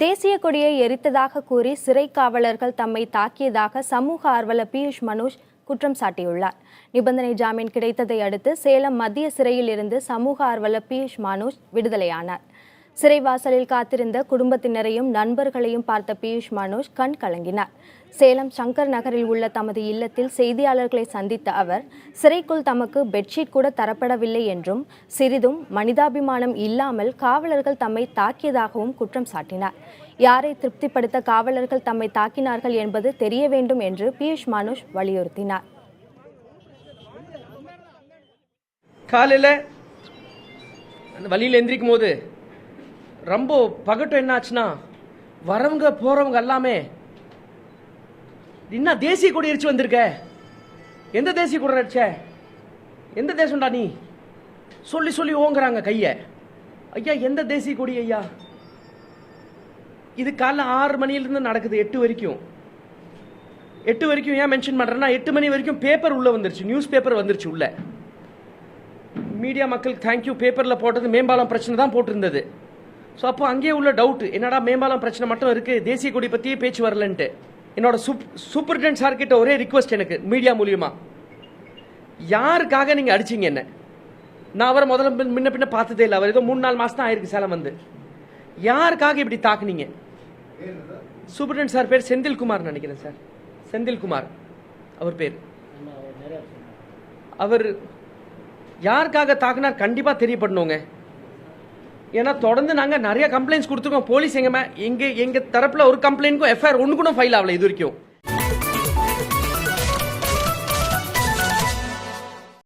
தேசிய கொடியை எரித்ததாக கூறி சிறை காவலர்கள் தம்மை தாக்கியதாக சமூக ஆர்வலர் பியூஷ் மனோஜ் குற்றம் சாட்டியுள்ளார். நிபந்தனை ஜாமீன் கிடைத்ததை அடுத்து சேலம் மத்திய சிறையில் இருந்து சமூக ஆர்வலர் பியூஷ் மனோஜ் விடுதலையானார். சிறைவாசலில் காத்திருந்த குடும்பத்தினரையும் நண்பர்களையும் பார்த்த பியூஷ் மனோஜ் கண் கலங்கினார். சேலம் சங்கர் நகரில் உள்ள தமது இல்லத்தில் செய்தியாளர்களை சந்தித்த அவர், சிறைக்குள் தமக்கு பெட்ஷீட் கூட தரப்படவில்லை என்றும் சிறிதும் மனிதாபிமானம் இல்லாமல் காவலர்கள் தம்மை தாக்கியதாகவும் குற்றம் சாட்டினார். யாரை திருப்திப்படுத்த காவலர்கள் தம்மை தாக்கினார்கள் என்பது தெரிய வேண்டும் என்று பியூஷ் மனோஜ் வலியுறுத்தினார். காலையில் வழியில் எந்திரிக்கும் போது ரொம்ப பகட்டம் என்ன ஆச்சுன்னா, வரவங்க போறவங்க எல்லாமே என்ன தேசிய கொடி எரிச்சு வந்திருக்க, எந்த தேசிய கொடி அடிச்ச, எந்த தேசம்டா நீ சொல்லி சொல்லி ஓங்குறாங்க கைய. ஐயா எந்த தேசிய கொடி ஐயா? இது காலைல 6 மணிலிருந்து நடக்குது 8 வரைக்கும். 8 வரைக்கும் ஏன் மென்ஷன் பண்றேன்னா, 8 மணி வரைக்கும் பேப்பர் உள்ள வந்துருச்சு, நியூஸ் பேப்பர் வந்துருச்சு உள்ள. மீடியா மக்களுக்கு தேங்க்யூ, பேப்பர்ல போட்டது மேம்பாலம் பிரச்சனை தான் போட்டிருந்தது. ஸோ அப்போ அங்கேயே உள்ள டவுட், என்னடா மேம்பாலம் பிரச்சனை மட்டும் இருக்கு, தேசிய கொடி பற்றியே பேச்சு வரலன்ட்டு. என்னோட சூப்பரிண்டென்ட் சார் கிட்ட ஒரே ரிக்வஸ்ட் எனக்கு மீடியா மூலியமா, யாருக்காக நீங்க அடிச்சீங்க என்ன? நான் அவரை முதல்ல முன்ன பின்ன பார்த்ததே இல்லை. அவர் ஏதோ 3-4 மாசம் தான் ஆயிருக்கு சேலம் வந்து. யாருக்காக இப்படி தாக்குனீங்க? சூப்பரிண்டென்ட் சார் பேர் செந்தில்குமார் நினைக்கிறேன் சார், செந்தில்குமார் அவர் பேர். அவர் யாருக்காக தாக்குனார் கண்டிப்பா தெரியப்படணுங்க. ஏன்னா தொடர்ந்து நாங்க நிறைய கம்ப்ளைண்ட்ஸ் கொடுத்துருக்கோம். போலீஸ் எங்க தரப்புல ஒரு கம்ப்ளைண்ட்க்கும் எஃப்ஐஆர் ஒன்று கூட ஃபைல் ஆகல இது வரைக்கும்.